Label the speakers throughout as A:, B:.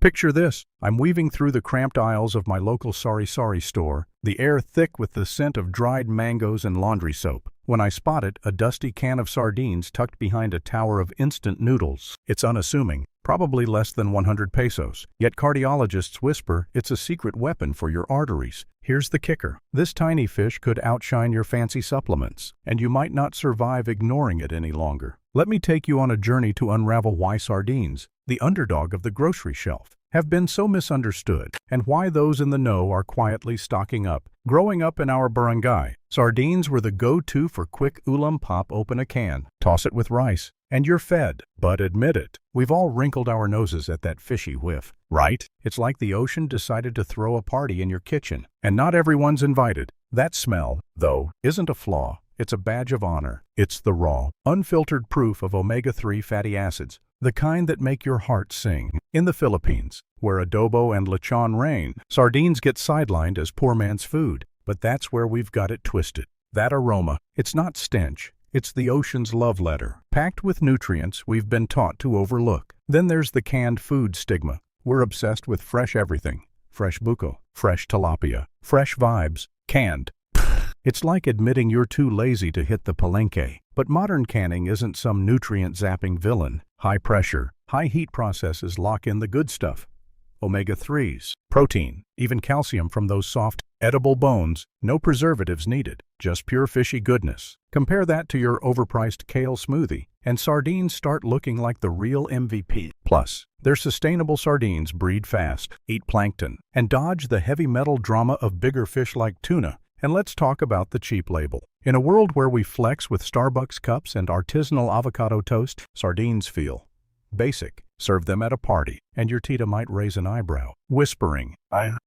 A: Picture this. I'm weaving through the cramped aisles of my local Sari store, the air thick with the scent of dried mangoes and laundry soap, when I spotted a dusty can of sardines tucked behind a tower of instant noodles. It's unassuming, probably less than 100 pesos, yet cardiologists whisper it's a secret weapon for your arteries. Here's the kicker. This tiny fish could outshine your fancy supplements, and you might not survive ignoring it any longer. Let me take you on a journey to unravel why sardines, the underdog of the grocery shelf, have been so misunderstood, and why those in the know are quietly stocking up. Growing up in our barangay, sardines were the go-to for quick ulam. Pop open a can, toss it with rice, and you're fed. But admit it, we've all wrinkled our noses at that fishy whiff, right? It's like the ocean decided to throw a party in your kitchen, and not everyone's invited. That smell, though, isn't a flaw. It's a badge of honor. It's the raw, unfiltered proof of omega-3 fatty acids, the kind that make your heart sing. In the Philippines, where adobo and lechon reign, sardines get sidelined as poor man's food. But that's where we've got it twisted. That aroma, it's not stench. It's the ocean's love letter, packed with nutrients we've been taught to overlook. Then there's the canned food stigma. We're obsessed with fresh everything. Fresh buko, fresh tilapia, fresh vibes, canned. It's like admitting you're too lazy to hit the palenque. But modern canning isn't some nutrient-zapping villain. High pressure, high heat processes lock in the good stuff. Omega-3s, protein, even calcium from those soft, edible bones, no preservatives needed, just pure fishy goodness. Compare that to your overpriced kale smoothie, and sardines start looking like the real MVP. Plus, their sustainable sardines breed fast, eat plankton, and dodge the heavy metal drama of bigger fish like tuna. And let's talk about the cheap label. In a world where we flex with Starbucks cups and artisanal avocado toast, sardines feel basic. Serve them at a party, and your tita might raise an eyebrow, whispering,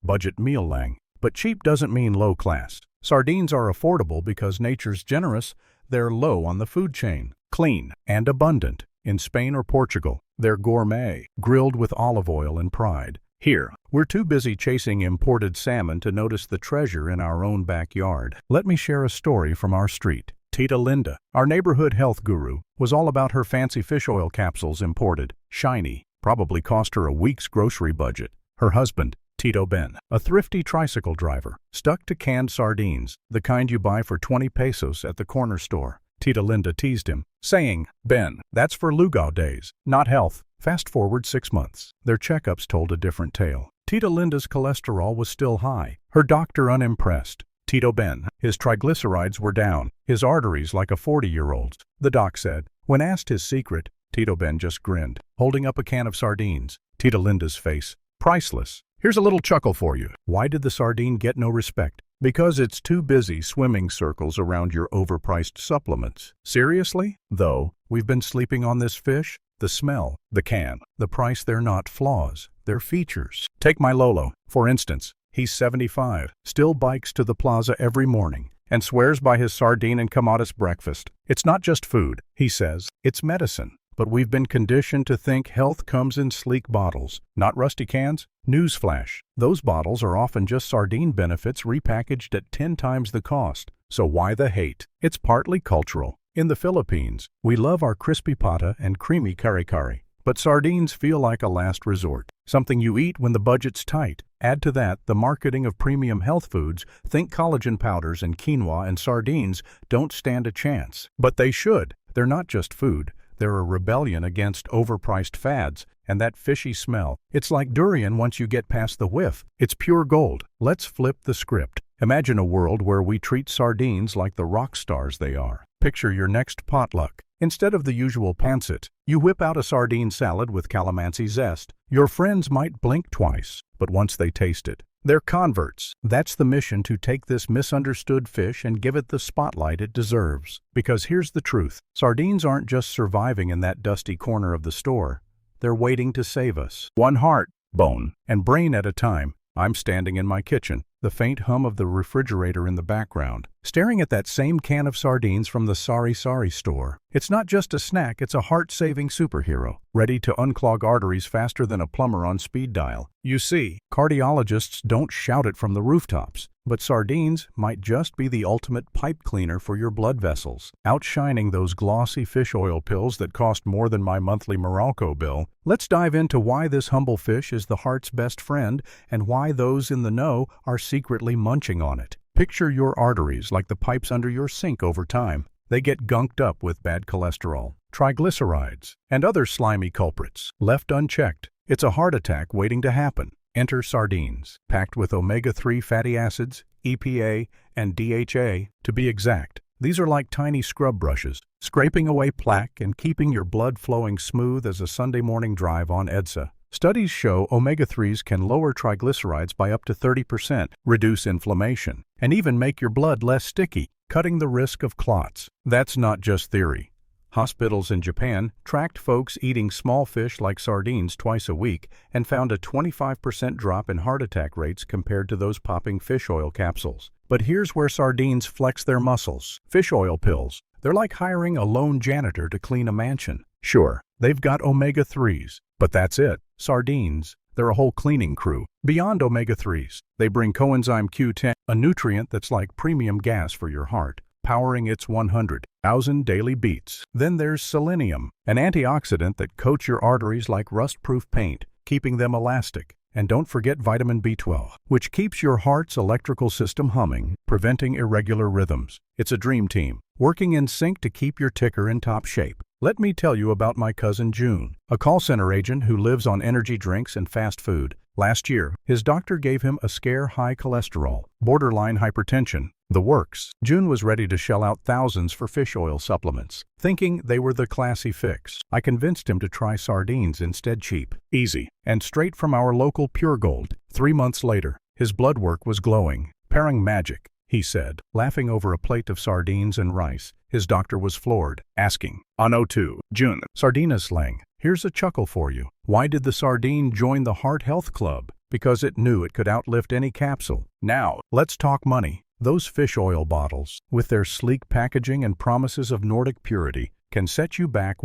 A: budget meal lang. But cheap doesn't mean low class. Sardines are affordable because nature's generous. They're low on the food chain, clean and abundant. In Spain or Portugal, they're gourmet, grilled with olive oil and pride. Here, we're too busy chasing imported salmon to notice the treasure in our own backyard. Let me share a story from our street. Tita Linda, our neighborhood health guru, was all about her fancy fish oil capsules imported, shiny, probably cost her a week's grocery budget. Her husband, Tito Ben, a thrifty tricycle driver, stuck to canned sardines, the kind you buy for 20 pesos at the corner store. Tita Linda teased him, saying, "Ben, that's for Lugao days, not health." Fast forward 6 months. Their checkups told a different tale. Tita Linda's cholesterol was still high, her doctor unimpressed. Tito Ben, his triglycerides were down, his arteries like a 40-year-old's. The doc said. When asked his secret, Tito Ben just grinned, holding up a can of sardines. Tita Linda's face, priceless. Here's a little chuckle for you. Why did the sardine get no respect? Because it's too busy swimming circles around your overpriced supplements. Seriously? Though, we've been sleeping on this fish? The smell, the can, the price, they're not flaws, they're features. Take my Lolo, for instance. He's 75, still bikes to the plaza every morning, and swears by his sardine and camadas breakfast. It's not just food, he says, it's medicine. But we've been conditioned to think health comes in sleek bottles, not rusty cans. Newsflash, those bottles are often just sardine benefits repackaged at 10 times the cost. So why the hate? It's partly cultural. In the Philippines, we love our crispy pata and creamy kare-kare, but sardines feel like a last resort, something you eat when the budget's tight. Add to that the marketing of premium health foods. Think collagen powders and quinoa, and sardines don't stand a chance. But they should. They're not just food. They're a rebellion against overpriced fads and that fishy smell. It's like durian once you get past the whiff. It's pure gold. Let's flip the script. Imagine a world where we treat sardines like the rock stars they are. Picture your next potluck. Instead of the usual pancit, you whip out a sardine salad with calamansi zest. Your friends might blink twice, but once they taste it, they're converts. That's the mission, to take this misunderstood fish and give it the spotlight it deserves. Because here's the truth. Sardines aren't just surviving in that dusty corner of the store. They're waiting to save us. One heart, bone, and brain at a time. I'm standing in my kitchen, the faint hum of the refrigerator in the background, staring at that same can of sardines from the Sari Sari store. It's not just a snack, it's a heart-saving superhero, ready to unclog arteries faster than a plumber on speed dial. You see, cardiologists don't shout it from the rooftops, but sardines might just be the ultimate pipe cleaner for your blood vessels, outshining those glossy fish oil pills that cost more than my monthly Meralco bill. Let's dive into why this humble fish is the heart's best friend and why those in the know are secretly munching on it. Picture your arteries like the pipes under your sink over time. They get gunked up with bad cholesterol, triglycerides, and other slimy culprits. Left unchecked, it's a heart attack waiting to happen. Enter sardines, packed with omega-3 fatty acids, EPA, and DHA, to be exact. These are like tiny scrub brushes, scraping away plaque and keeping your blood flowing smooth as a Sunday morning drive on EDSA. Studies show omega-3s can lower triglycerides by up to 30%, reduce inflammation, and even make your blood less sticky, cutting the risk of clots. That's not just theory. Hospitals in Japan tracked folks eating small fish like sardines twice a week and found a 25% drop in heart attack rates compared to those popping fish oil capsules. But here's where sardines flex their muscles. Fish oil pills. They're like hiring a lone janitor to clean a mansion. Sure, they've got omega-3s, but that's it. Sardines, they're a whole cleaning crew. Beyond omega-3s, they bring coenzyme Q10, a nutrient that's like premium gas for your heart, powering its 100,000 daily beats. Then there's selenium, an antioxidant that coats your arteries like rust-proof paint, keeping them elastic. And don't forget vitamin B12, which keeps your heart's electrical system humming, preventing irregular rhythms. It's a dream team, working in sync to keep your ticker in top shape. Let me tell you about my cousin June, a call center agent who lives on energy drinks and fast food. Last year, his doctor gave him a scare: high cholesterol, borderline hypertension, the works. June was ready to shell out thousands for fish oil supplements, thinking they were the classy fix. I convinced him to try sardines instead. Cheap, easy, and straight from our local Pure Gold. 3 months later, his blood work was glowing. Pairing magic, he said, laughing over a plate of sardines and rice. His doctor was floored, asking, "Ano tu, June, sardina slang. Here's a chuckle for you. Why did the sardine join the Heart Health Club? Because it knew it could outlift any capsule." Now, let's talk money. Those fish oil bottles, with their sleek packaging and promises of Nordic purity, can set you back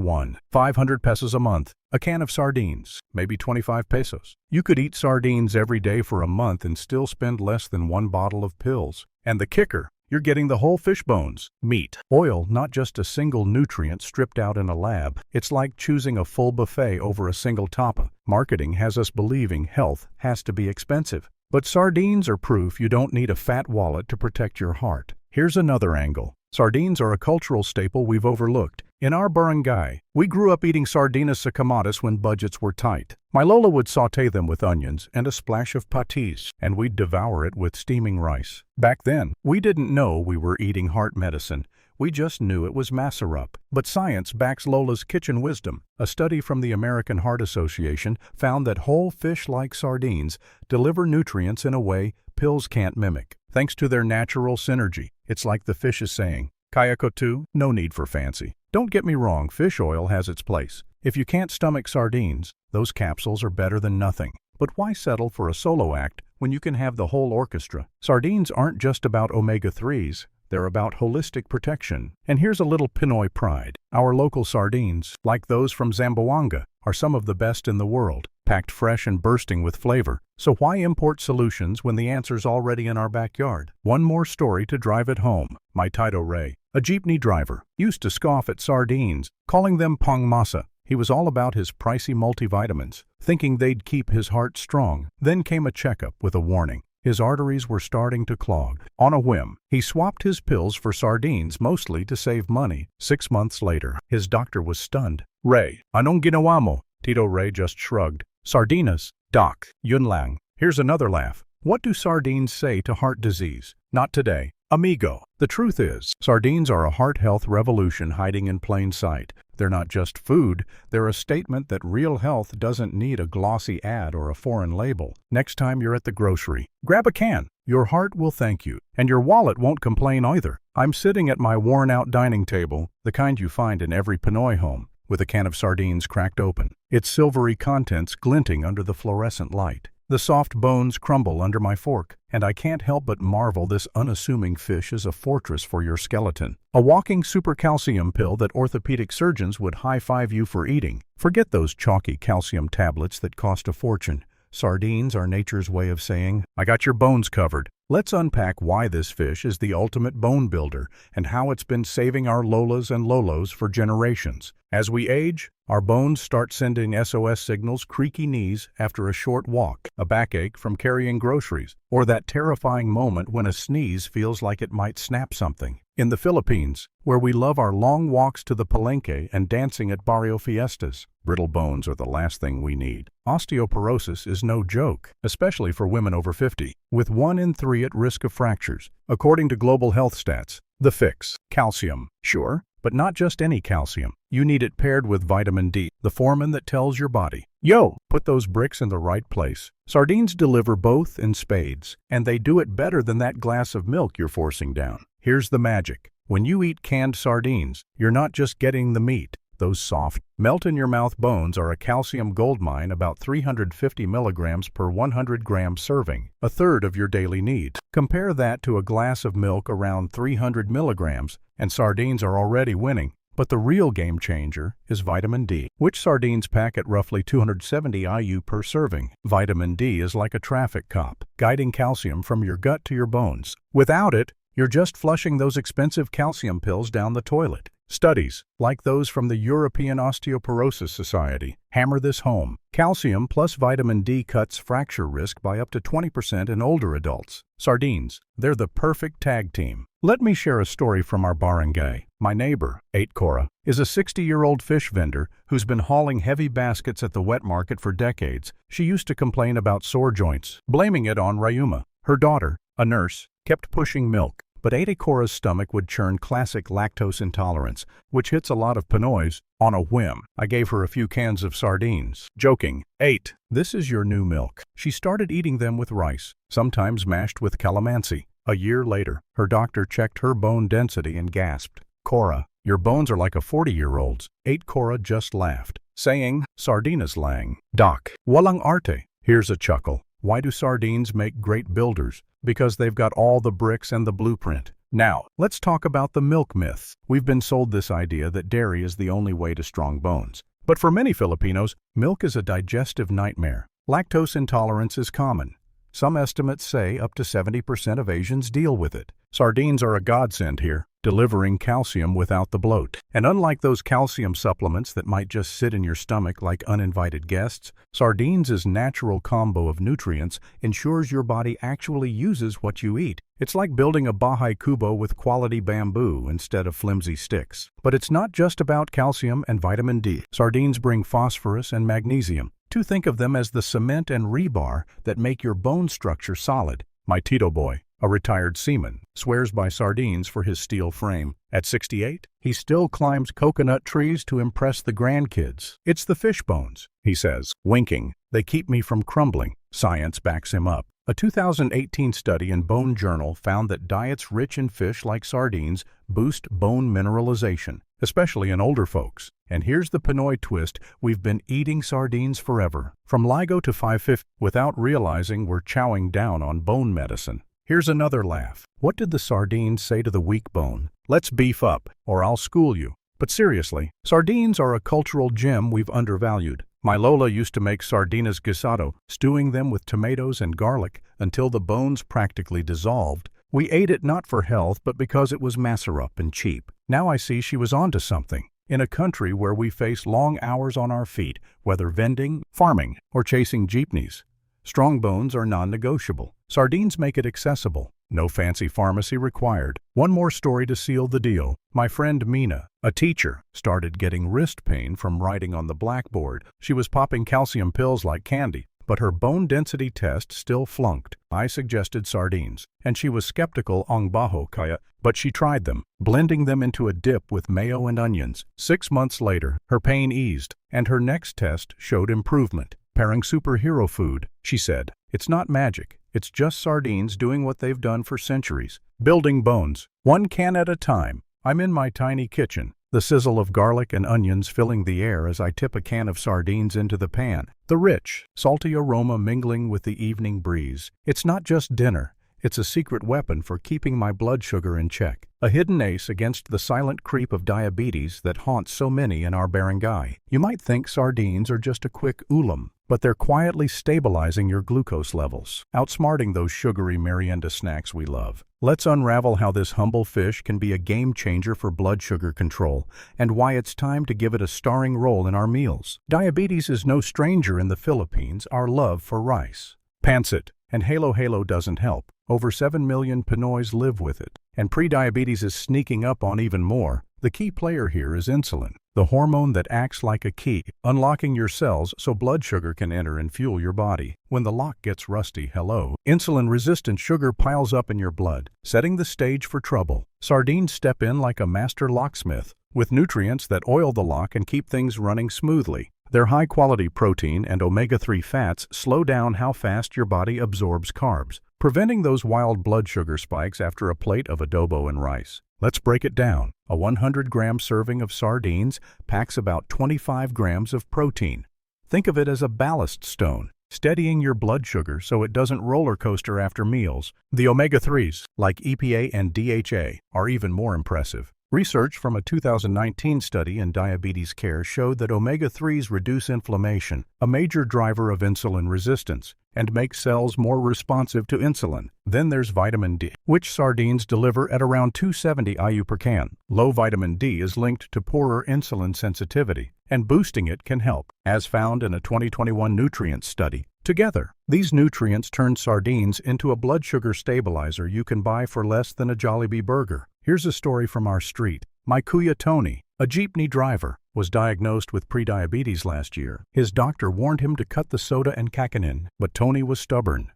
A: 500 pesos a month. A can of sardines, maybe 25 pesos. You could eat sardines every day for a month and still spend less than 1 bottle of pills. And the kicker, you're getting the whole fish bones, meat, oil, not just a single nutrient stripped out in a lab. It's like choosing a full buffet over a single tapa. Marketing has us believing health has to be expensive. But sardines are proof you don't need a fat wallet to protect your heart. Here's another angle. Sardines are a cultural staple we've overlooked. In our barangay, we grew up eating sardinas sa kamatis when budgets were tight. My Lola would sauté them with onions and a splash of patis, and we'd devour it with steaming rice. Back then, we didn't know we were eating heart medicine. We just knew it was masarup. But science backs Lola's kitchen wisdom. A study from the American Heart Association found that whole fish like sardines deliver nutrients in a way pills can't mimic. Thanks to their natural synergy, it's like the fish is saying, "Kaya ko tu, no need for fancy." Don't get me wrong, fish oil has its place. If you can't stomach sardines, those capsules are better than nothing. But why settle for a solo act when you can have the whole orchestra? Sardines aren't just about omega-3s, they're about holistic protection. And here's a little Pinoy pride. Our local sardines, like those from Zamboanga, are some of the best in the world, packed fresh and bursting with flavor. So why import solutions when the answer's already in our backyard? One more story to drive it home. My Tito Ray, a jeepney driver, used to scoff at sardines, calling them pangmasa. He was all about his pricey multivitamins, thinking they'd keep his heart strong. Then came a checkup with a warning. His arteries were starting to clog. On a whim, he swapped his pills for sardines, mostly to save money. 6 months later, his doctor was stunned. "Ray, anong ginawa mo?" Tito Ray just shrugged. "Sardinas, doc, yun lang." Here's another laugh. What do sardines say to heart disease? Not today, amigo. The truth is, sardines are a heart health revolution hiding in plain sight. They're not just food, they're a statement that real health doesn't need a glossy ad or a foreign label. Next time you're at the grocery, grab a can. Your heart will thank you, and your wallet won't complain either. I'm sitting at my worn-out dining table, the kind you find in every Pinoy home, with a can of sardines cracked open, its silvery contents glinting under the fluorescent light. The soft bones crumble under my fork, and I can't help but marvel this unassuming fish is a fortress for your skeleton. A walking super calcium pill that orthopedic surgeons would high-five you for eating. Forget those chalky calcium tablets that cost a fortune. Sardines are nature's way of saying, I got your bones covered. Let's unpack why this fish is the ultimate bone builder and how it's been saving our Lolas and Lolos for generations. As we age, our bones start sending SOS signals, creaky knees after a short walk, a backache from carrying groceries, or that terrifying moment when a sneeze feels like it might snap something. In the Philippines, where we love our long walks to the palenque and dancing at barrio fiestas, brittle bones are the last thing we need. Osteoporosis is no joke, especially for women over 50, with 1 in 3 at risk of fractures. According to global health stats, the fix: calcium. Sure, but not just any calcium. You need it paired with vitamin D, the foreman that tells your body, yo, put those bricks in the right place. Sardines deliver both in spades, and they do it better than that glass of milk you're forcing down. Here's the magic. When you eat canned sardines, you're not just getting the meat. Those soft, melt-in-your-mouth bones are a calcium goldmine, about 350 milligrams per 100 gram serving, a third of your daily needs. Compare that to a glass of milk around 300 milligrams, and sardines are already winning. But the real game changer is vitamin D, which sardines pack at roughly 270 IU per serving. Vitamin D is like a traffic cop, guiding calcium from your gut to your bones. Without it, you're just flushing those expensive calcium pills down the toilet. Studies, like those from the European Osteoporosis Society, hammer this home. Calcium plus vitamin D cuts fracture risk by up to 20% in older adults. Sardines, they're the perfect tag team. Let me share a story from our barangay. My neighbor, 8 Cora, is a 60-year-old fish vendor who's been hauling heavy baskets at the wet market for decades. She used to complain about sore joints, blaming it on Rayuma. Her daughter, a nurse, kept pushing milk. But 8 Cora's stomach would churn classic lactose intolerance, which hits a lot of Pinoys. On a whim, I gave her a few cans of sardines, joking, 8, this is your new milk. She started eating them with rice, sometimes mashed with calamansi. A year later, her doctor checked her bone density and gasped, Cora, your bones are like a 40-year-old's. 8 Cora just laughed, saying, Sardinas lang. Doc, walang arte. Here's a chuckle. Why do sardines make great builders? Because they've got all the bricks and the blueprint. Now, let's talk about the milk myth. We've been sold this idea that dairy is the only way to strong bones. But for many Filipinos, milk is a digestive nightmare. Lactose intolerance is common. Some estimates say up to 70% of Asians deal with it. Sardines are a godsend here, delivering calcium without the bloat. And unlike those calcium supplements that might just sit in your stomach like uninvited guests, sardines' natural combo of nutrients ensures your body actually uses what you eat. It's like building a bahay kubo with quality bamboo instead of flimsy sticks. But it's not just about calcium and vitamin D. Sardines bring phosphorus and magnesium. To think of them as the cement and rebar that make your bone structure solid. My Tito boy, a retired seaman, swears by sardines for his steel frame. At 68, he still climbs coconut trees to impress the grandkids. It's the fish bones, he says, winking. They keep me from crumbling. Science backs him up. A 2018 study in Bone Journal found that diets rich in fish like sardines boost bone mineralization, especially in older folks. And here's the Pinoy twist, we've been eating sardines forever, from LIGO to 550, without realizing we're chowing down on bone medicine. Here's another laugh. What did the sardines say to the weak bone? Let's beef up, or I'll school you. But seriously, sardines are a cultural gem we've undervalued. My Lola used to make sardinas guisado, stewing them with tomatoes and garlic until the bones practically dissolved. We ate it not for health, but because it was massarup and cheap. Now I see she was onto something. In a country where we face long hours on our feet, whether vending, farming, or chasing jeepneys, strong bones are non-negotiable. Sardines make it accessible. No fancy pharmacy required. One more story to seal the deal. My friend Mina, a teacher, started getting wrist pain from writing on the blackboard. She was popping calcium pills like candy, but her bone density test still flunked. I suggested sardines, and she was skeptical ang baho kaya, but she tried them, blending them into a dip with mayo and onions. 6 months later, her pain eased, and her next test showed improvement. Pairing superhero food, she said. It's not magic. It's just sardines doing what they've done for centuries, building bones, one can at a time. I'm in my tiny kitchen, the sizzle of garlic and onions filling the air as I tip a can of sardines into the pan, the rich, salty aroma mingling with the evening breeze. It's not just dinner. It's a secret weapon for keeping my blood sugar in check, a hidden ace against the silent creep of diabetes that haunts so many in our barangay. You might think sardines are just a quick ulam, but they're quietly stabilizing your glucose levels, outsmarting those sugary merienda snacks we love. Let's unravel how this humble fish can be a game changer for blood sugar control, and why it's time to give it a starring role in our meals. Diabetes is no stranger in the Philippines, our love for rice. Pancit and halo doesn't help. Over 7 million Pinoys live with it, and prediabetes is sneaking up on even more. The key player here is insulin, the hormone that acts like a key, unlocking your cells so blood sugar can enter and fuel your body. When the lock gets rusty, insulin-resistant sugar piles up in your blood, setting the stage for trouble. Sardines step in like a master locksmith, with nutrients that oil the lock and keep things running smoothly. Their high-quality protein and omega-3 fats slow down how fast your body absorbs carbs, preventing those wild blood sugar spikes after a plate of adobo and rice. Let's break it down. A 100-gram serving of sardines packs about 25 grams of protein. Think of it as a ballast stone, steadying your blood sugar so it doesn't roller coaster after meals. The omega-3s, like EPA and DHA, are even more impressive. Research from a 2019 study in diabetes care showed that omega-3s reduce inflammation, a major driver of insulin resistance, and make cells more responsive to insulin. Then there's vitamin D, which sardines deliver at around 270 IU per can. Low vitamin D is linked to poorer insulin sensitivity, and boosting it can help, as found in a 2021 nutrient study. Together, these nutrients turn sardines into a blood sugar stabilizer you can buy for less than a Jollibee burger. Here's a story from our street. My kuya Tony, a jeepney driver, was diagnosed with prediabetes last year. His doctor warned him to cut the soda and kakanin, but Tony was stubborn.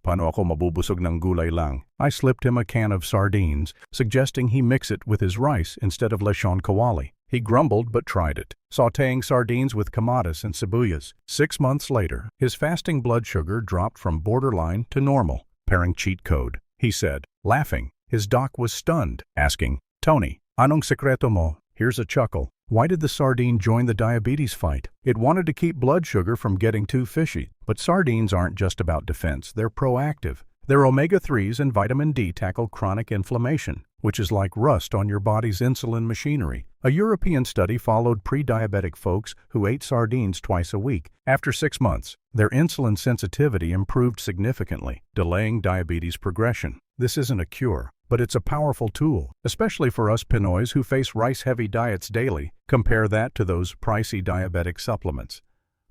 A: Paano ako mabubusog ng gulay lang? I slipped him a can of sardines, suggesting he mix it with his rice instead of lechon kawali. He grumbled but tried it, sautéing sardines with kamatis and sibuyas. 6 months later, his fasting blood sugar dropped from borderline to normal. Pairing cheat code, he said, laughing. His doc was stunned, asking, Tony, anong sekreto mo? Here's a chuckle. Why did the sardine join the diabetes fight? It wanted to keep blood sugar from getting too fishy. But sardines aren't just about defense, they're proactive. Their omega-3s and vitamin D tackle chronic inflammation, which is like rust on your body's insulin machinery. A European study followed pre-diabetic folks who ate sardines twice a week. After 6 months, their insulin sensitivity improved significantly, delaying diabetes progression. This isn't a cure, but it's a powerful tool, especially for us Pinoys who face rice-heavy diets daily. Compare that to those pricey diabetic supplements.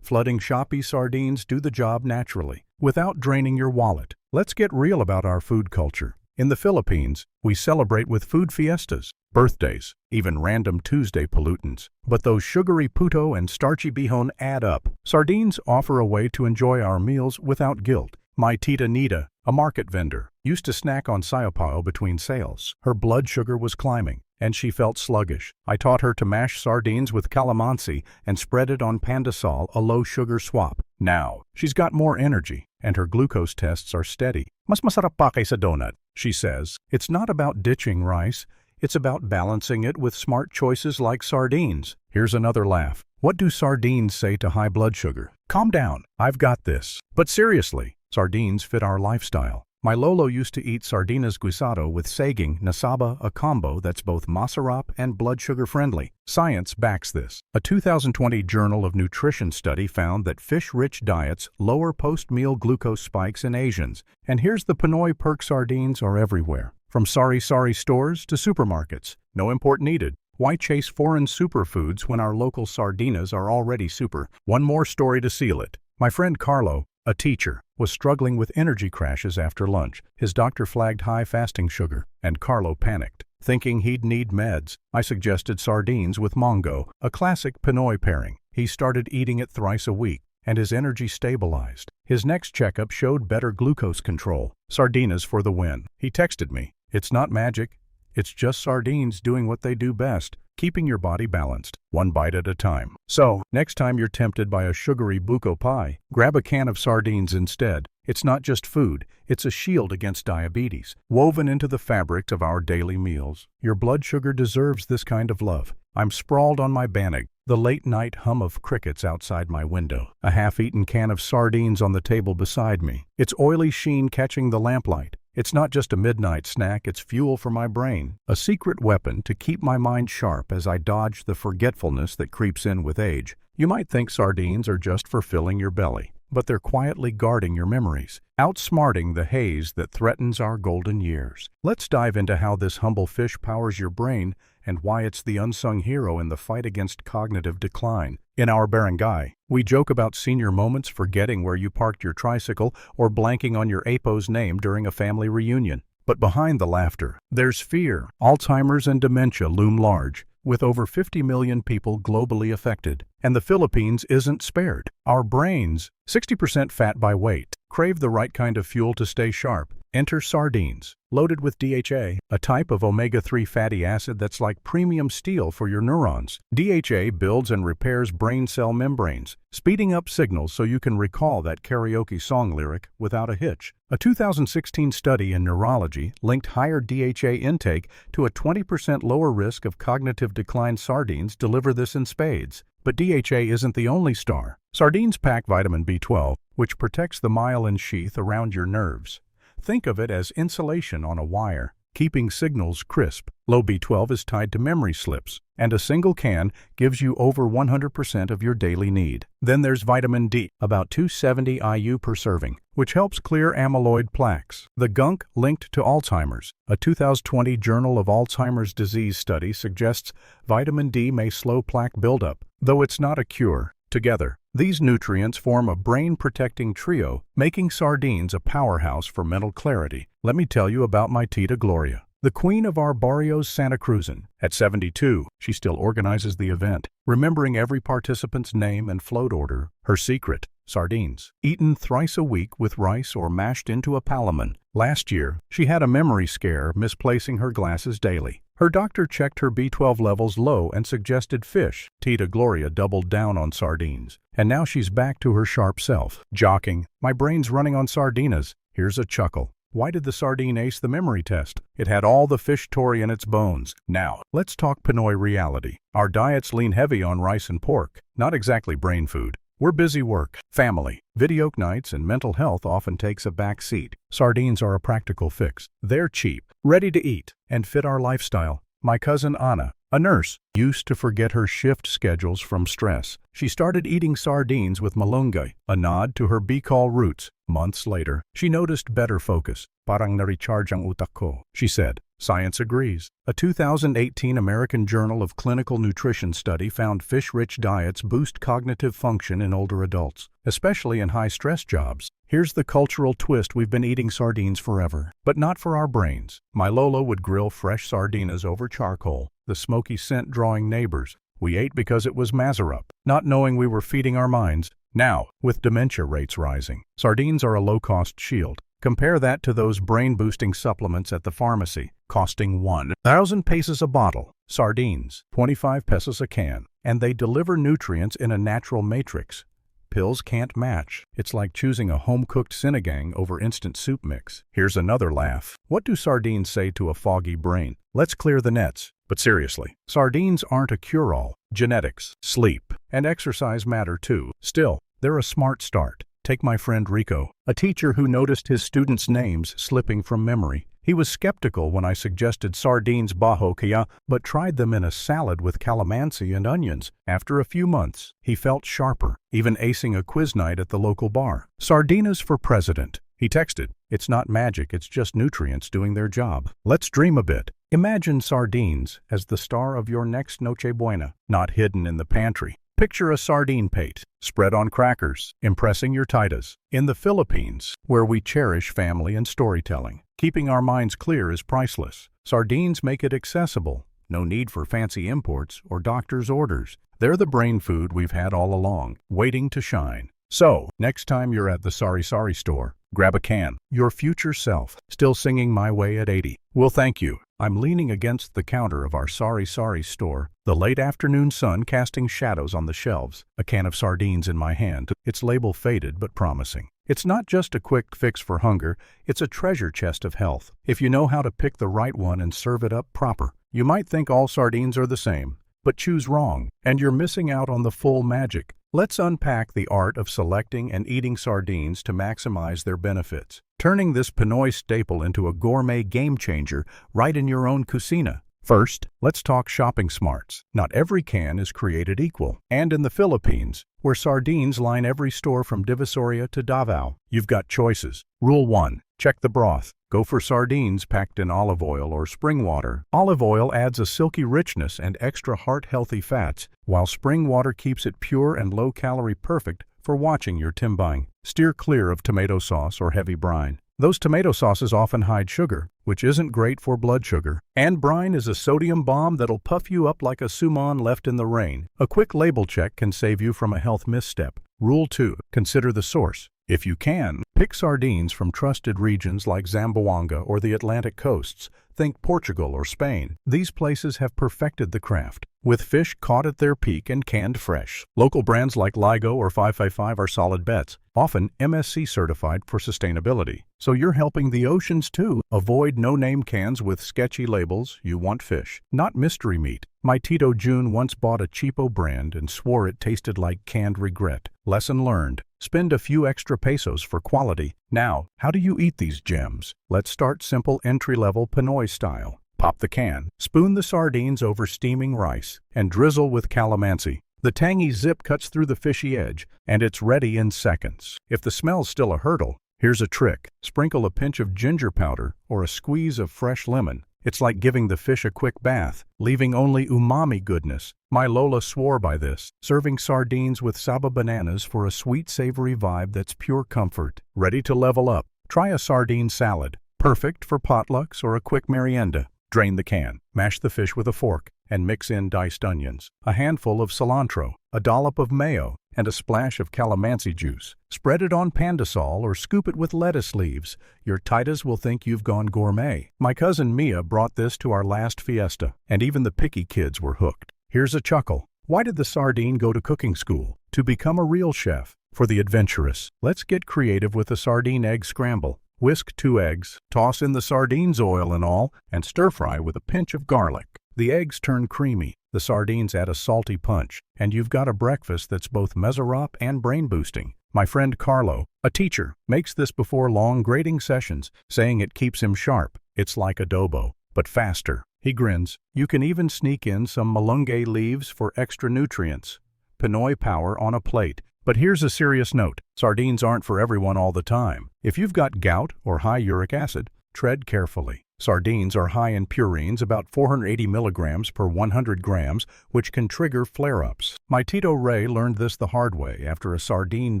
A: Flooding Shopee sardines do the job naturally, without draining your wallet. Let's get real about our food culture. In the Philippines, we celebrate with food fiestas, birthdays, even random Tuesday pollutants. But those sugary puto and starchy bihon add up. Sardines offer a way to enjoy our meals without guilt. My tita Nita, a market vendor, used to snack on sayopao between sales. Her blood sugar was climbing, and she felt sluggish. I taught her to mash sardines with calamansi and spread it on pandesal, a low-sugar swap. Now, she's got more energy, and her glucose tests are steady. Mas masarap pa kaysa donut, she says. It's not about ditching rice, it's about balancing it with smart choices like sardines. Here's another laugh. What do sardines say to high blood sugar? Calm down, I've got this. But seriously, sardines fit our lifestyle. My lolo used to eat sardinas guisado with saging nasaba, a combo that's both masarap and blood sugar friendly. Science backs this. A 2020 Journal of Nutrition study found that fish-rich diets lower post-meal glucose spikes in Asians. And here's the Pinoy perk: sardines are everywhere. From sari-sari stores to supermarkets. No import needed. Why chase foreign superfoods when our local sardinas are already super? One more story to seal it. My friend Carlo, a teacher, was struggling with energy crashes after lunch. His doctor flagged high fasting sugar, and Carlo panicked. Thinking he'd need meds, I suggested sardines with mango, a classic Pinoy pairing. He started eating it thrice a week, and his energy stabilized. His next checkup showed better glucose control. Sardinas for the win. He texted me, "It's not magic. It's just sardines doing what they do best, keeping your body balanced, one bite at a time." So, next time you're tempted by a sugary buko pie, grab a can of sardines instead. It's not just food, it's a shield against diabetes, woven into the fabric of our daily meals. Your blood sugar deserves this kind of love. I'm sprawled on my bannock, the late-night hum of crickets outside my window, a half-eaten can of sardines on the table beside me, its oily sheen catching the lamplight. It's not just a midnight snack, it's fuel for my brain, a secret weapon to keep my mind sharp as I dodge the forgetfulness that creeps in with age. You might think sardines are just for filling your belly, but they're quietly guarding your memories, outsmarting the haze that threatens our golden years. Let's dive into how this humble fish powers your brain and why it's the unsung hero in the fight against cognitive decline. In our barangay, we joke about senior moments, forgetting where you parked your tricycle or blanking on your apo's name during a family reunion. But behind the laughter, there's fear. Alzheimer's and dementia loom large, with over 50 million people globally affected. And the Philippines isn't spared. Our brains, 60% fat by weight, crave the right kind of fuel to stay sharp. Enter sardines, loaded with DHA, a type of omega-3 fatty acid that's like premium steel for your neurons. DHA builds and repairs brain cell membranes, speeding up signals so you can recall that karaoke song lyric without a hitch. A 2016 study in neurology linked higher DHA intake to a 20% lower risk of cognitive decline. Sardines deliver this in spades. But DHA isn't the only star. Sardines pack vitamin B12, which protects the myelin sheath around your nerves. Think of it as insulation on a wire, keeping signals crisp. Low B12 is tied to memory slips, and a single can gives you over 100% of your daily need. Then there's vitamin D, about 270 IU per serving, which helps clear amyloid plaques. The gunk linked to Alzheimer's. A 2020 Journal of Alzheimer's Disease study suggests vitamin D may slow plaque buildup, though it's not a cure. Together, these nutrients form a brain-protecting trio, making sardines a powerhouse for mental clarity. Let me tell you about my Tita Gloria, the queen of our barrios Santa Cruzan. At 72, she still organizes the event, remembering every participant's name and float order. Her secret: sardines, eaten thrice a week with rice or mashed into a palaman. Last year, she had a memory scare, misplacing her glasses daily. Her doctor checked her B12 levels low and suggested fish. Tita Gloria doubled down on sardines, and now she's back to her sharp self. Jogging, my brain's running on sardinas. Here's a chuckle. Why did the sardine ace the memory test? It had all the fish tori in its bones. Now, let's talk Pinoy reality. Our diets lean heavy on rice and pork, not exactly brain food. We're busy: work, family, video nights, and mental health often takes a back seat. Sardines are a practical fix. They're cheap, ready to eat, and fit our lifestyle. My cousin Anna, a nurse, used to forget her shift schedules from stress. She started eating sardines with malunggay, a nod to her Bicol roots. Months later, she noticed better focus. Parang na-recharge ang utak ko, she said. Science agrees. A 2018 American Journal of Clinical Nutrition study found fish-rich diets boost cognitive function in older adults, especially in high-stress jobs. Here's the cultural twist: we've been eating sardines forever, but not for our brains. My Lolo would grill fresh sardinas over charcoal, the smoky scent drawing neighbors. We ate because it was Mazarup, not knowing we were feeding our minds. Now, with dementia rates rising, sardines are a low-cost shield. Compare that to those brain-boosting supplements at the pharmacy, costing 1,000 pesos a bottle. Sardines, 25 pesos a can, and they deliver nutrients in a natural matrix. Pills can't match. It's like choosing a home-cooked sinigang over instant soup mix. Here's another laugh. What do sardines say to a foggy brain? Let's clear the nets. But seriously, sardines aren't a cure-all. Genetics, sleep, and exercise matter too. Still, they're a smart start. Take my friend Rico, a teacher who noticed his students' names slipping from memory. He was skeptical when I suggested sardines bajo kaya, but tried them in a salad with calamansi and onions. After a few months, he felt sharper, even acing a quiz night at the local bar. Sardinas for president, he texted. It's not magic, it's just nutrients doing their job. Let's dream a bit. Imagine sardines as the star of your next Noche Buena, not hidden in the pantry. Picture a sardine pate, spread on crackers, impressing your titas. In the Philippines, where we cherish family and storytelling, keeping our minds clear is priceless. Sardines make it accessible. No need for fancy imports or doctor's orders. They're the brain food we've had all along, waiting to shine. So, next time you're at the sari-sari store, grab a can. Your future self, still singing My Way at 80, will thank you. I'm leaning against the counter of our Sorry store, the late afternoon sun casting shadows on the shelves, a can of sardines in my hand, its label faded but promising. It's not just a quick fix for hunger, it's a treasure chest of health. If you know how to pick the right one and serve it up proper, you might think all sardines are the same, but choose wrong, and you're missing out on the full magic. Let's unpack the art of selecting and eating sardines to maximize their benefits, turning this Pinoy staple into a gourmet game-changer right in your own cucina. First, let's talk shopping smarts. Not every can is created equal. And in the Philippines, where sardines line every store from Divisoria to Davao, you've got choices. Rule 1. Check the broth. Go for sardines packed in olive oil or spring water. Olive oil adds a silky richness and extra heart-healthy fats, while spring water keeps it pure and low-calorie, perfect for watching your timbang. Steer clear of tomato sauce or heavy brine. Those tomato sauces often hide sugar, which isn't great for blood sugar. And brine is a sodium bomb that'll puff you up like a suman left in the rain. A quick label check can save you from a health misstep. Rule 2. Consider the source. If you can, pick sardines from trusted regions like Zamboanga or the Atlantic coasts. Think Portugal or Spain. These places have perfected the craft, with fish caught at their peak and canned fresh. Local brands like Ligo or 555 are solid bets, often MSC certified for sustainability. So you're helping the oceans too. Avoid no-name cans with sketchy labels. You want fish, not mystery meat. My Tito June once bought a cheapo brand and swore it tasted like canned regret. Lesson learned. Spend a few extra pesos for quality. Now, how do you eat these gems? Let's start simple, entry-level Pinoy style. Pop the can, spoon the sardines over steaming rice, and drizzle with calamansi. The tangy zip cuts through the fishy edge, and it's ready in seconds. If the smell's still a hurdle, here's a trick. Sprinkle a pinch of ginger powder or a squeeze of fresh lemon. It's like giving the fish a quick bath, leaving only umami goodness. My Lola swore by this, serving sardines with saba bananas for a sweet, savory vibe that's pure comfort. Ready to level up? Try a sardine salad, perfect for potlucks or a quick merienda. Drain the can, mash the fish with a fork, and mix in diced onions, a handful of cilantro, a dollop of mayo, and a splash of calamansi juice. Spread it on pandesal or scoop it with lettuce leaves. Your titas will think you've gone gourmet. My cousin Mia brought this to our last fiesta, and even the picky kids were hooked. Here's a chuckle. Why did the sardine go to cooking school? To become a real chef. For the adventurous, let's get creative with a sardine egg scramble. Whisk 2 eggs, toss in the sardines, oil and all, and stir-fry with a pinch of garlic. The eggs turn creamy, the sardines add a salty punch, and you've got a breakfast that's both mezzarop and brain-boosting. My friend Carlo, a teacher, makes this before long grading sessions, saying it keeps him sharp. It's like adobo, but faster. He grins. You can even sneak in some malunggay leaves for extra nutrients. Pinoy power on a plate. But here's a serious note. Sardines aren't for everyone all the time. If you've got gout or high uric acid, tread carefully. Sardines are high in purines, about 480 milligrams per 100 grams, which can trigger flare-ups. My Tito Ray learned this the hard way after a sardine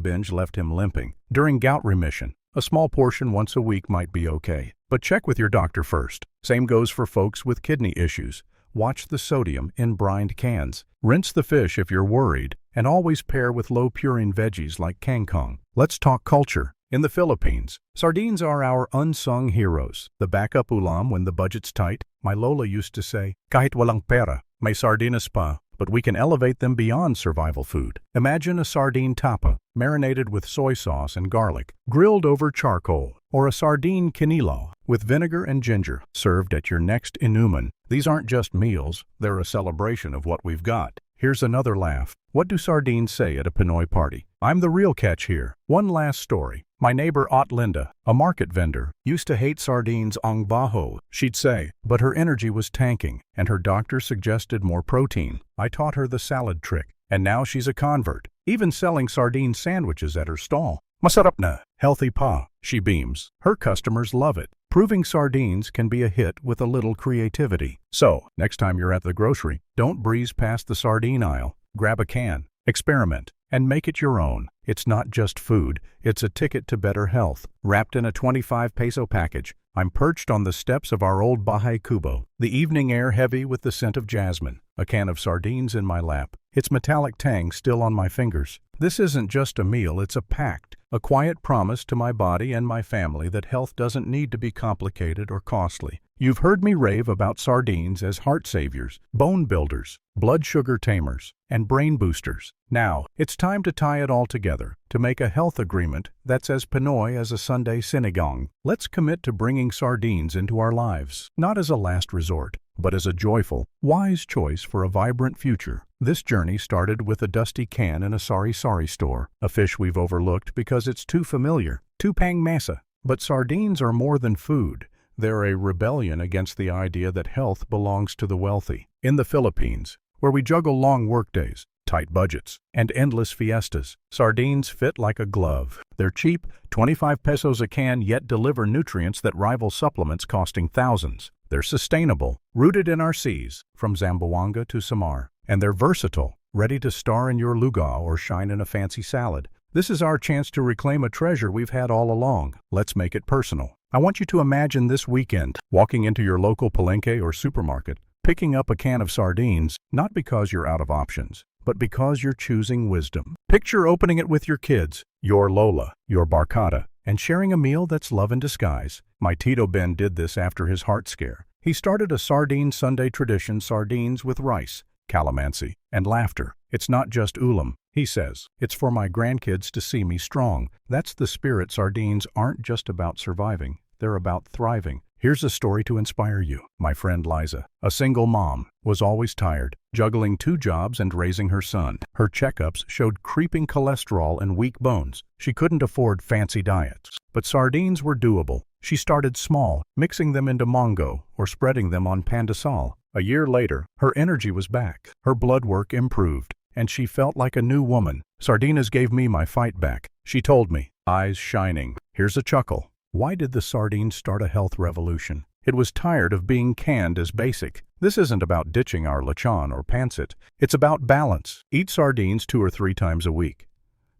A: binge left him limping. During gout remission, a small portion once a week might be okay, but check with your doctor first. Same goes for folks with kidney issues. Watch the sodium in brined cans. Rinse the fish if you're worried, and always pair with low-purine veggies like kangkong. Let's talk culture. In the Philippines, sardines are our unsung heroes. The backup ulam when the budget's tight. My Lola used to say, kahit walang pera, may sardinas pa, but we can elevate them beyond survival food. Imagine a sardine tapa, marinated with soy sauce and garlic, grilled over charcoal, or a sardine kinilaw with vinegar and ginger, served at your next inuman. These aren't just meals, they're a celebration of what we've got. Here's another laugh. What do sardines say at a Pinoy party? I'm the real catch here. One last story. My neighbor Aunt Linda, a market vendor, used to hate sardines ang baho, she'd say, but her energy was tanking, and her doctor suggested more protein. I taught her the salad trick, and now she's a convert, even selling sardine sandwiches at her stall. Masarap na, healthy pa, she beams. Her customers love it, proving sardines can be a hit with a little creativity. So, next time you're at the grocery, don't breeze past the sardine aisle. Grab a can, experiment, and make it your own. It's not just food, it's a ticket to better health. Wrapped in a 25 peso package, I'm perched on the steps of our old Bahay Kubo, the evening air heavy with the scent of jasmine, a can of sardines in my lap, its metallic tang still on my fingers. This isn't just a meal, it's a pact, a quiet promise to my body and my family that health doesn't need to be complicated or costly. You've heard me rave about sardines as heart saviors, bone builders, blood sugar tamers, and brain boosters. Now, it's time to tie it all together, to make a health agreement that's as Pinoy as a Sunday sinigang. Let's commit to bringing sardines into our lives, not as a last resort, but as a joyful, wise choice for a vibrant future. This journey started with a dusty can in a sari-sari store, a fish we've overlooked because it's too familiar, too pangmasa. But sardines are more than food. They're a rebellion against the idea that health belongs to the wealthy. In the Philippines, where we juggle long workdays, tight budgets, and endless fiestas, sardines fit like a glove. They're cheap, 25 pesos a can, yet deliver nutrients that rival supplements costing thousands. They're sustainable, rooted in our seas, from Zamboanga to Samar. And they're versatile, ready to star in your lugaw or shine in a fancy salad. This is our chance to reclaim a treasure we've had all along. Let's make it personal. I want you to imagine this weekend, walking into your local palenque or supermarket, picking up a can of sardines, not because you're out of options, but because you're choosing wisdom. Picture opening it with your kids, your Lola, your Barkada, and sharing a meal that's love in disguise. My Tito Ben did this after his heart scare. He started a sardine Sunday tradition, sardines with rice, calamansi, and laughter. It's not just ulam, he says. It's for my grandkids to see me strong. That's the spirit. Sardines aren't just about surviving. They're about thriving. Here's a story to inspire you. My friend Liza, a single mom, was always tired, juggling 2 jobs and raising her son. Her checkups showed creeping cholesterol and weak bones. She couldn't afford fancy diets, but sardines were doable. She started small, mixing them into mongo or spreading them on pandesal. A year later, her energy was back. Her blood work improved, and she felt like a new woman. Sardines gave me my fight back, she told me, eyes shining. Here's a chuckle. Why did the sardine start a health revolution? It was tired of being canned as basic. This isn't about ditching our lechon or pancit. It's about balance. Eat sardines 2 or 3 times a week.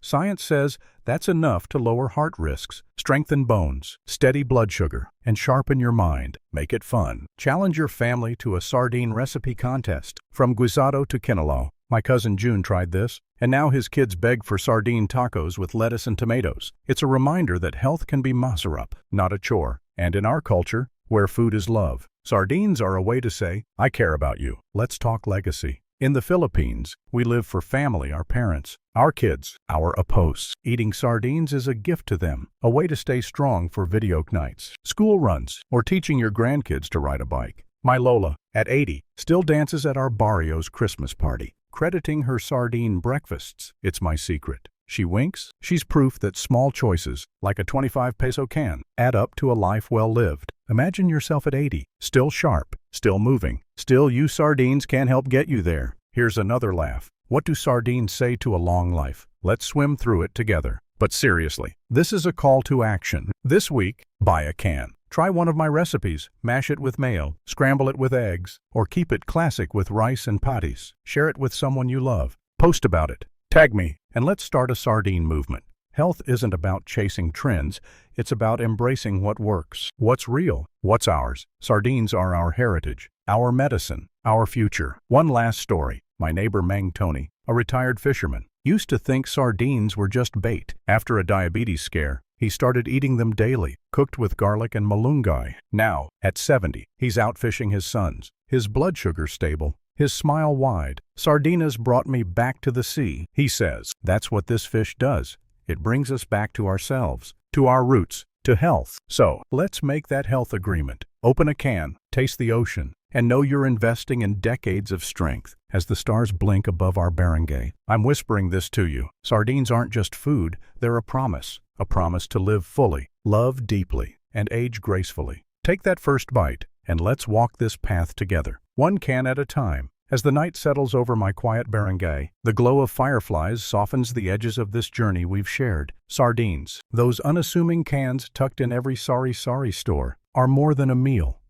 A: Science says that's enough to lower heart risks, strengthen bones, steady blood sugar, and sharpen your mind. Make it fun. Challenge your family to a sardine recipe contest. From guisado to quinolao. My cousin June tried this, and now his kids beg for sardine tacos with lettuce and tomatoes. It's a reminder that health can be masarap, not a chore. And in our culture, where food is love, sardines are a way to say, I care about you. Let's talk legacy. In the Philippines, we live for family, our parents, our kids, our apos. Eating sardines is a gift to them, a way to stay strong for video nights, school runs, or teaching your grandkids to ride a bike. My Lola, at 80, still dances at our barrio's Christmas party, crediting her sardine breakfasts. It's my secret. She winks. She's proof that small choices, like a 25 peso can, add up to a life well lived. Imagine yourself at 80, still sharp, still moving. Still, you sardines can help get you there. Here's another laugh. What do sardines say to a long life? Let's swim through it together. But seriously, this is a call to action. This week, buy a can. Try one of my recipes, mash it with mayo, scramble it with eggs, or keep it classic with rice and patis. Share it with someone you love. Post about it. Tag me, and let's start a sardine movement. Health isn't about chasing trends, it's about embracing what works, what's real, what's ours. Sardines are our heritage, our medicine, our future. One last story. My neighbor Mang Tony, a retired fisherman, used to think sardines were just bait. After a diabetes scare, he started eating them daily, cooked with garlic and malunggay. Now, at 70, he's out fishing his sons, his blood sugar stable, his smile wide. Sardines brought me back to the sea, he says. That's what this fish does. It brings us back to ourselves, to our roots, to health. So, let's make that health agreement. Open a can, taste the ocean, and know you're investing in decades of strength. As the stars blink above our barangay, I'm whispering this to you. Sardines aren't just food, they're a promise to live fully, love deeply, and age gracefully. Take that first bite, and let's walk this path together, one can at a time. As the night settles over my quiet barangay, the glow of fireflies softens the edges of this journey we've shared. Sardines, those unassuming cans tucked in every sari-sari store, are more than a meal.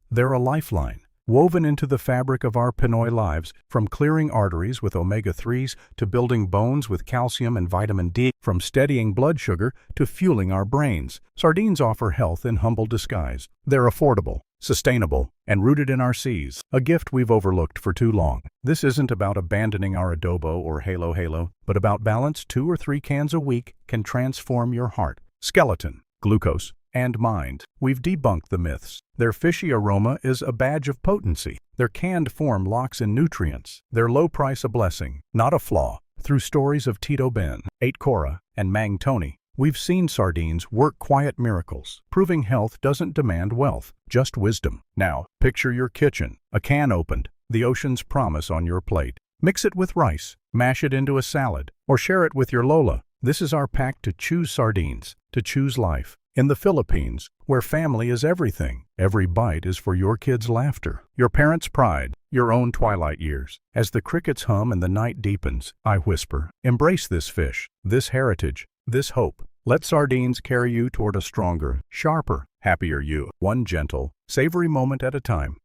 A: They're a lifeline, woven into the fabric of our Pinoy lives, from clearing arteries with omega-3s to building bones with calcium and vitamin D, from steadying blood sugar to fueling our brains. Sardines offer health in humble disguise. They're affordable, sustainable, and rooted in our seas, a gift we've overlooked for too long. This isn't about abandoning our adobo or halo, but about balance. 2 or 3 cans a week can transform your heart, skeleton, glucose, and mind. We've debunked the myths. Their fishy aroma is a badge of potency. Their canned form locks in nutrients. Their low price a blessing, not a flaw. Through stories of Tito Ben, 8 Cora, and Mang Tony, we've seen sardines work quiet miracles, proving health doesn't demand wealth, just wisdom. Now, picture your kitchen, a can opened, the ocean's promise on your plate. Mix it with rice, mash it into a salad, or share it with your Lola. This is our pact to choose sardines, to choose life. In the Philippines, where family is everything, every bite is for your kids' laughter, your parents' pride, your own twilight years. As the crickets hum and the night deepens, I whisper, embrace this fish, this heritage, this hope. Let sardines carry you toward a stronger, sharper, happier you, one gentle, savory moment at a time.